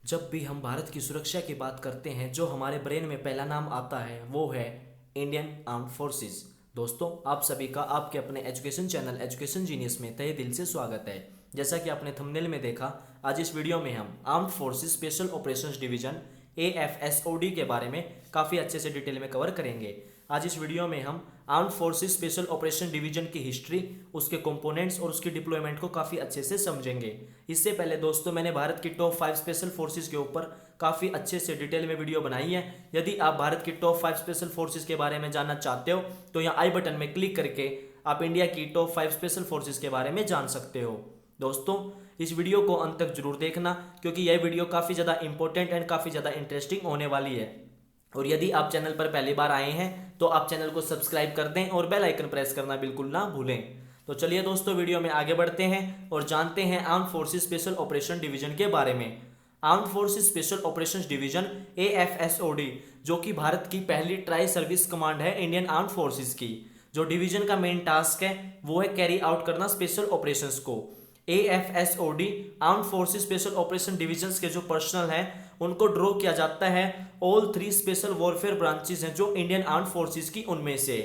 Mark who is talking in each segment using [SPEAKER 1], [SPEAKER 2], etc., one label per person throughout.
[SPEAKER 1] जब भी हम भारत की सुरक्षा की बात करते हैं जो हमारे ब्रेन में पहला नाम आता है वो है इंडियन आर्म्ड फोर्सेस। दोस्तों, आप सभी का आपके अपने एजुकेशन चैनल एजुकेशन जीनियस में तहे दिल से स्वागत है। जैसा कि आपने थंबनेल में देखा, आज इस वीडियो में हम armed forces special operations division AFSOD के बारे में काफ़ी अच्छे से डिटेल में कवर करेंगे। आज इस वीडियो में हम armed forces special operation division की हिस्ट्री, उसके कंपोनेंट्स और उसकी डिप्लॉयमेंट को काफ़ी अच्छे से समझेंगे। इससे पहले दोस्तों, मैंने भारत की टॉप 5 स्पेशल फोर्सेस के ऊपर काफ़ी अच्छे से डिटेल में वीडियो बनाई है। यदि आप भारत की टॉप 5 स्पेशल फोर्सेस के बारे में जानना चाहते हो तो यहाँ आई बटन में क्लिक करके आप इंडिया की टॉप 5 स्पेशल फोर्सेस के बारे में जान सकते हो। दोस्तों, इस वीडियो को अंत तक जरूर देखना क्योंकि यह वीडियो काफ़ी ज़्यादा इंपॉर्टेंट एंड काफ़ी ज़्यादा इंटरेस्टिंग होने वाली है। और यदि आप चैनल पर पहली बार आए हैं तो आप चैनल को सब्सक्राइब कर दें और बेल आइकन प्रेस करना बिल्कुल ना भूलें। तो चलिए दोस्तों, वीडियो में आगे बढ़ते हैं और जानते हैं armed forces special operation division के बारे में। Armed forces special operations division AFSOD, जो कि भारत की पहली ट्राई सर्विस कमांड है इंडियन आर्म्ड फोर्सेस की। जो डिवीजन का मेन टास्क है वो है कैरी आउट करना स्पेशल ऑपरेशंस को। AFSOD armed forces special operation divisions के जो पर्सनल हैं उनको ड्रॉ किया जाता है ऑल 3 स्पेशल वॉरफेयर ब्रांचेस हैं जो इंडियन आर्म्ड फोर्सेस की, उनमें से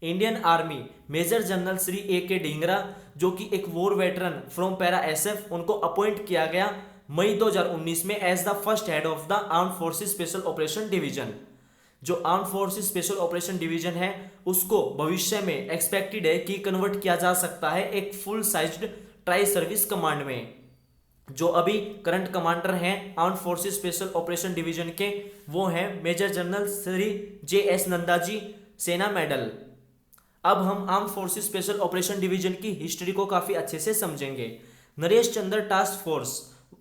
[SPEAKER 1] Indian Army Major General Shri AK Dhingra, जो कि एक war veteran from para SF, उनको अपॉइंट किया गया मई 2019 में as the first head of the armed forces special operation division. जो armed forces special operation division है उसको भविष्य में एक्सपेक्टेड है कि कन्वर्ट किया जा सकता है एक full sized tri service command में। जो अभी करंट कमांडर हैं armed forces special operation division के वो हैं Major General Shri JS Nanda ji, Sena medal. अब हम armed forces special operation division की हिस्ट्री को काफी अच्छे से समझेंगे। नरेश चंद्र टास्क फोर्स,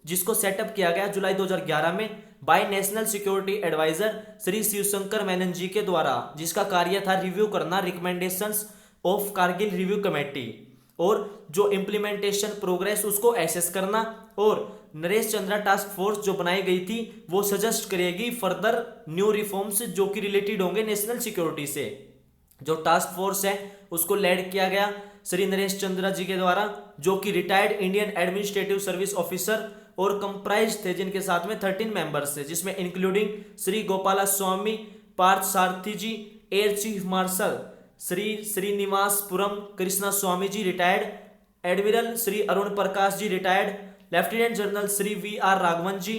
[SPEAKER 1] जिसको सेटअप किया गया जुलाई 2011 में by National Security Adviser Shri Shivshankar Menon ji के द्वारा, जिसका कार्य था रिव्यू करना recommendations of Kargil review committee और जो इम्प्लीमेंटेशन प्रोग्रेस उसको एसेस करना। और नरेश चंद्रा टास्क फोर्स जो बनाई गई थी वो सजेस्ट करेगी फर्दर न्यू रिफॉर्म्स जो कि रिलेटेड होंगे नेशनल सिक्योरिटी से। जो टास्क फोर्स है उसको लेड किया गया श्री नरेश चंद्रा जी के द्वारा, जो कि retired Indian administrative service officer और कंप्राइज थे, जिनके साथ में 13 मेंबर्स थे, जिसमें including Shri Gopalaswami Parthasarathy ji, air chief marshal Shri Srinivasapuram Krishnaswamy ji retired, admiral Shri Arun Prakash ji retired, lieutenant general Shri VR Raghavan ji,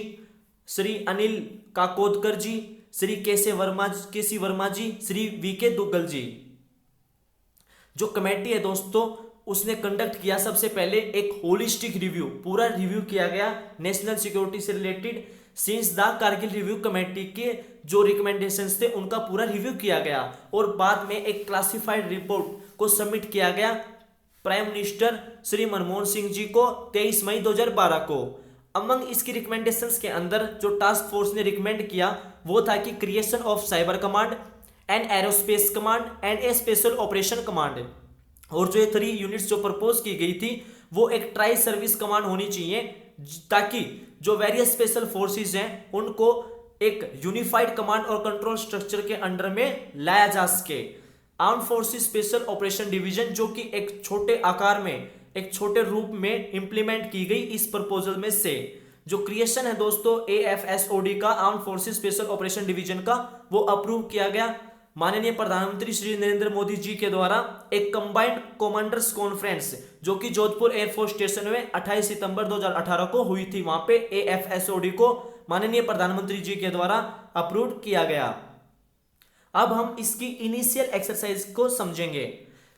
[SPEAKER 1] Shri Anil Kakodkar ji, Shri K C Verma ji, Shri VK Duggal ji. जो कमेटी है दोस्तों उसने कंडक्ट किया सबसे पहले एक होलिस्टिक रिव्यू, पूरा रिव्यू किया गया नेशनल सिक्योरिटी से related. Since the Kargil review committee के जो रिकमेंडेशंस थे उनका पूरा रिव्यू किया गया और बाद में एक क्लासिफाइड रिपोर्ट को सबमिट किया गया प्राइम मिनिस्टर श्री मनमोहन सिंह जी को 23 मई 2012 को। अमंग इसकी रिकमेंडेशंस के अंदर जो टास्क फोर्स ने रिकमेंड किया वो था कि creation of cyber command, an aerospace command and a special operation command. और जो ये 3 यूनिट्स जो प्रपोज की गई थी वो एक ट्राई सर्विस कमांड होनी चाहिए ताकि जो वेरियस स्पेशल फोर्सेस हैं उनको एक यूनिफाइड कमांड और कंट्रोल स्ट्रक्चर के अंडर में लाया जा सके। Armed forces special operation division जो कि एक छोटे आकार में, एक छोटे रूप में इंप्लीमेंट की गई इस प्रपोजल में से। जो क्रिएशन है दोस्तों AFSOD का, armed forces special operation division का, वो अप्रूव किया गया माननीय प्रधानमंत्री श्री नरेंद्र मोदी जी के द्वारा एक कंबाइंड कमांडर्स कॉन्फ्रेंस जो कि जोधपुर एयरफोर्स स्टेशन में 28 सितंबर 2018 को हुई थी। वहां पे AFSOD को माननीय प्रधानमंत्री जी के द्वारा अप्रूव किया गया। अब हम इसकी इनिशियल एक्सरसाइज को समझेंगे।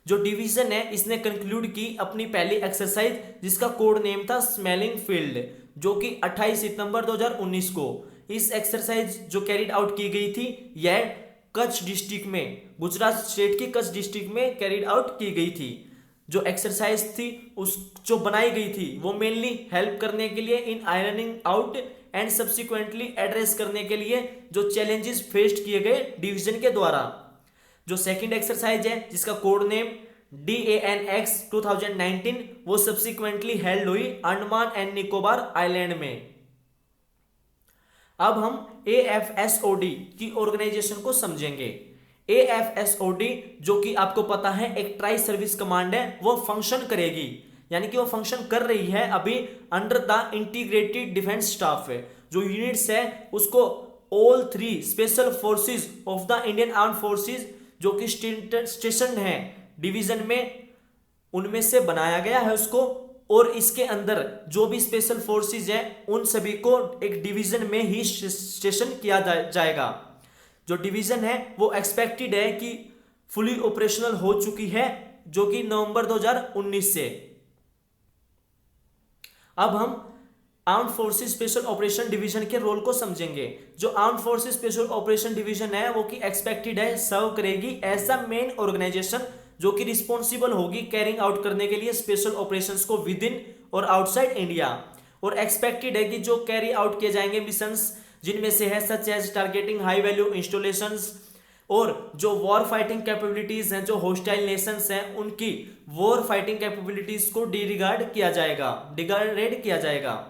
[SPEAKER 1] जो डिवीजन है इसने कंक्लूड की अपनी पहली एक्सरसाइज जिसका कोड नेम था स्मेलिंग फील्ड, जो कि 28 सितंबर 2019 को इस एक्सरसाइज जो कैरिड आउट की गई थी यह कच्छ डिस्ट्रिक्ट में, गुजरात स्टेट की कच्छ डिस्ट्रिक्ट में कैरिड आउट की गई थी। जो एक्सरसाइज थी उस जो बनाई गई थी वो मेनली हेल्प करने के लिए in ironing out and subsequently address करने के लिए जो चैलेंजेस फेस्ड किए गए डिवीजन के द्वारा। जो सेकंड एक्सरसाइज है जिसका कोड नेम DANX 2019 वो सब्सिक्वेंटली हेल्ड हुई अंडमान एंड निकोबार आइलैंड में। अब हम AFSOD की ऑर्गेनाइजेशन को समझेंगे। AFSOD जो कि आपको पता है एक ट्राई सर्विस कमांड है, वो फंक्शन करेगी यानी कि वो फंक्शन कर रही है अभी under the integrated defence staff है। जो यूनिट्स है उसको all 3 special forces of the Indian arm forces जो कि स्टेशन है डिवीजन में, उनमें से बनाया गया है उसको। और इसके अंदर जो भी स्पेशल फोर्सेस हैं उन सभी को एक डिवीजन में ही स्टेशन किया जाएगा। जो डिवीजन है वो एक्सपेक्टेड है कि फुली ऑपरेशनल हो चुकी है, जो कि नवंबर 2019 से। अब हम armed forces special operation division के रोल को समझेंगे। जो armed forces special operation division है वो कि एक्सपेक्टेड है सर्व करेगी एज अ मेन ऑर्गेनाइजेशन जो कि रिस्पॉन्सिबल होगी कैरिंग आउट करने के लिए स्पेशल ऑपरेशंस को विद इन और आउटसाइड इंडिया। और एक्सपेक्टेड है कि जो कैरी आउट किए जाएंगे मिशंस जिनमें से है such as targeting high value installations, और जो वॉर फाइटिंग कैपेबिलिटीज हैं जो होस्टाइल नेशंस हैं उनकी वॉर फाइटिंग कैपेबिलिटीज को डिग्रेड किया जाएगा।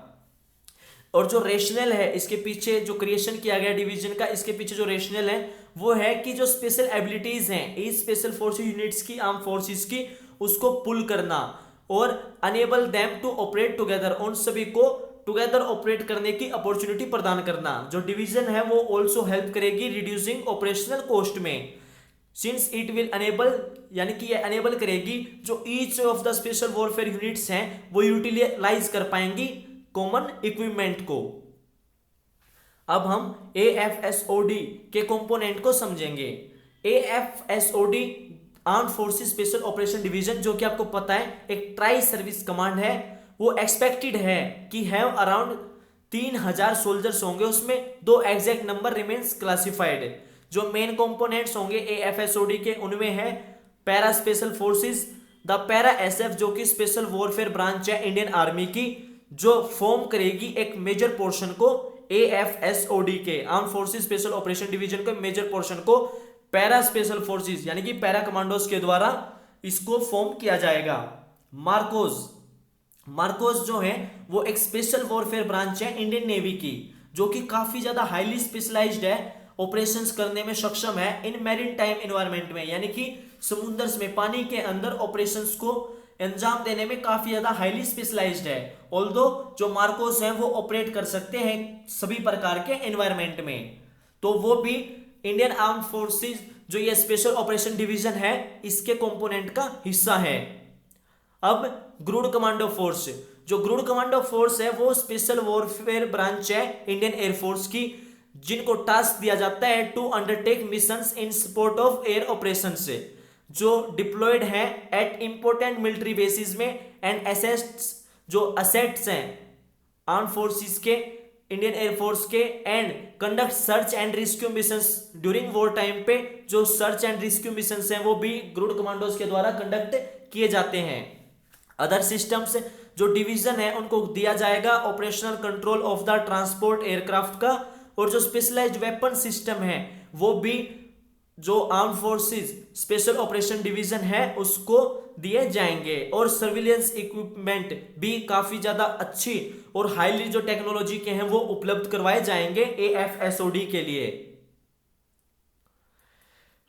[SPEAKER 1] और जो रेशनल है इसके पीछे जो क्रिएशन किया गया डिवीजन का, इसके पीछे जो रेशनल है वो है कि जो स्पेशल एबिलिटीज हैं इस स्पेशल फोर्स यूनिट्स की आर्म फोर्सेस की उसको पुल करना और enable them to operate together, उन सभी को टुगेदर ऑपरेट करने की अपॉर्चुनिटी प्रदान करना। जो डिवीजन है वो ऑल्सो हेल्प करेगी रिड्यूसिंग ऑपरेशनल कॉस्ट में, सिंस इट विल अनेबल, यानी कि ये अनेबल करेगी जो each of the special warfare units हैं वो यूटिलाइज कर पाएंगी कॉमन इक्विपमेंट को। अब हम AFSOD के कंपोनेंट को समझेंगे। AFSOD armed forces special operation division जो कि आपको पता है एक ट्राई सर्विस कमांड है, वो एक्सपेक्टेड है कि हैव अराउंड 3000 सोल्जर्स होंगे, उसमें 2 एग्जैक्ट नंबर रिमेन्स क्लासिफाइड। जो मेन कंपोनेंट्स होंगे AFSOD के उनमें है para special forces, the para SF जो कि स्पेशल वॉरफेयर ब्रांच है इंडियन आर्मी की, जो फॉर्म करेगी एक मेजर पोर्शन को AFSOD के arm forces special operation division के मेजर पोर्शन को पैरा स्पेशल फोर्सेस यानी कि पैरा कमांडोज के द्वारा इसको फॉर्म किया जाएगा। मार्कोस जो है वो एक स्पेशल वॉरफेयर ब्रांच है इंडियन नेवी की, जो कि काफी ज्यादा हाईली स्पेशलाइज्ड है, ऑपरेशंस करने में सक्षम है इन मैरीन टाइम एनवायरनमेंट में, यानी कि समुद्र में पानी के अंदर ऑपरेशंस को अंजाम देने में काफी ज्यादा हाईली स्पेशलाइज्ड है। ऑल्दो जो मार्कोस हैं वो ऑपरेट कर सकते हैं सभी प्रकार के एनवायरनमेंट में, तो वो भी इंडियन आर्म फोर्सेस जो ये स्पेशल ऑपरेशन डिवीजन है इसके कंपोनेंट का हिस्सा है। अब ग्रुड कमांडो फोर्स, जो ग्रुड कमांडो फोर्स है वो स्पेशल वॉरफेयर ब्रांच है इंडियन एयरफोर्स की, जिनको टास्क दिया जाता है to undertake missions in support of air operation से, जो डिप्लॉयड है एट इंपोर्टेंट मिलिट्री बेसिस में एंड एसेट्स, जो असेट्स हैं आर्म फोर्सेस के इंडियन एयरफोर्स के, and conduct search and rescue missions during war time पे, जो सर्च एंड रेस्क्यू मिशंस हैं वो भी ग्रुड कमांडोज के द्वारा कंडक्ट किए जाते हैं। अदर सिस्टम्स जो डिवीजन है उनको दिया जाएगा operational control of the transport aircraft का, और जो स्पेशलाइज्ड वेपन सिस्टम है वो भी जो arm forces special operation division है उसको दिए जाएंगे, और सर्विलेंस इक्विपमेंट भी काफी ज्यादा अच्छी और हाईली जो टेक्नोलॉजी के हैं वो उपलब्ध करवाए जाएंगे AFSOD के लिए।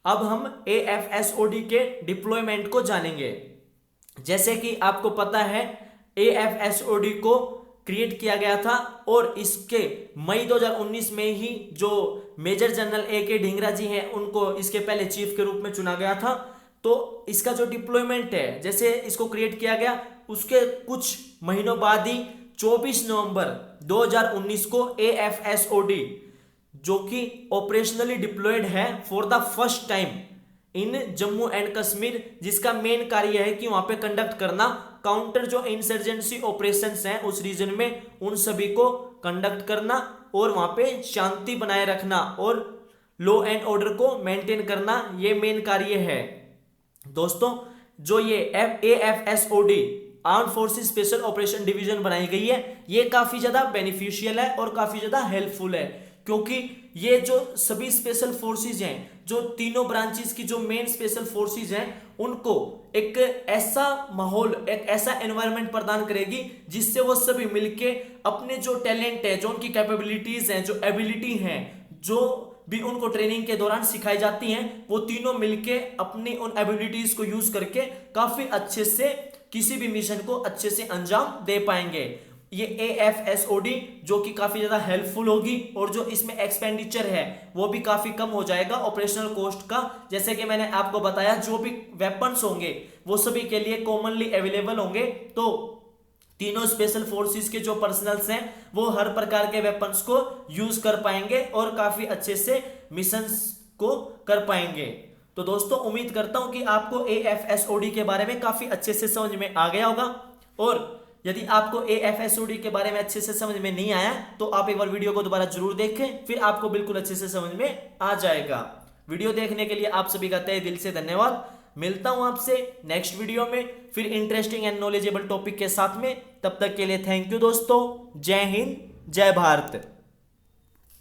[SPEAKER 1] अब हम AFSOD के डिप्लॉयमेंट को जानेंगे। जैसे कि आपको पता है AFSOD को क्रिएट किया गया था और इसके मई 2019 में ही जो मेजर जनरल AK ढींगरा जी हैं उनको इसके पहले चीफ के रूप में चुना गया था। तो इसका जो डिप्लॉयमेंट है, जैसे इसको क्रिएट किया गया उसके कुछ महीनों बाद ही 24 नवंबर 2019 को AFSOD जो कि ऑपरेशनली डिप्लॉयड है for the first time in Jammu and Kashmir, जिसका मेन कार्य है कि वहां पे कंडक्ट करना काउंटर जो इंसर्जेंसी ऑपरेशंस हैं उस रीजन में उन सभी को कंडक्ट करना और वहां पे शांति बनाए रखना और लॉ एंड ऑर्डर को मेंटेन करना, ये मेन कार्य है। दोस्तों जो ये AFSOD arm forces special operation division बनाई गई है ये काफी ज्यादा बेनिफिशियल है और काफी ज्यादा हेल्पफुल है, क्योंकि ये जो सभी स्पेशल फोर्सेस हैं, जो तीनों ब्रांचेस की जो मेन स्पेशल फोर्सेस हैं, उनको एक ऐसा माहौल, एक ऐसा एनवायरनमेंट प्रदान करेगी जिससे वो सभी मिलके अपने जो टैलेंट है, जो उनकी कैपेबिलिटीज हैं, जो एबिलिटी हैं, जो भी उनको ट्रेनिंग के दौरान सिखाई जाती हैं, वो तीनों मिलके अपनी उन एबिलिटीज को यूज करके काफी अच्छे से किसी भी मिशन को अच्छे से अंजाम दे पाएंगे। ये AFSOD जो कि काफी ज्यादा हेल्पफुल होगी और जो इसमें एक्सपेंडिचर है वो भी काफी कम हो जाएगा ऑपरेशनल कॉस्ट का। जैसे कि मैंने आपको बताया जो भी वेपन्स होंगे वो सभी के लिए कॉमनली अवेलेबल होंगे, तो तीनों स्पेशल फोर्सेस के जो पर्सनल्स हैं वो हर प्रकार के वेपन्स को यूज कर पाएंगे और काफी अच्छे से मिशंस को कर पाएंगे। तो दोस्तों उम्मीद करता हूं कि आपको AFSOD के बारे में काफी अच्छे से समझ में आ गया होगा, और यदि आपको AFSOD के बारे में अच्छे से समझ में नहीं आया तो आप एक बार वीडियो को दोबारा जरूर देखें, फिर आपको बिल्कुल अच्छे से समझ में आ जाएगा। वीडियो देखने के लिए आप सभी का तहे दिल से धन्यवाद। मिलता हूं आपसे नेक्स्ट वीडियो में फिर इंटरेस्टिंग एंड नॉलेजेबल टॉपिक के साथ में। तब तक के लिए थैंक यू दोस्तों। जय हिंद, जय भारत।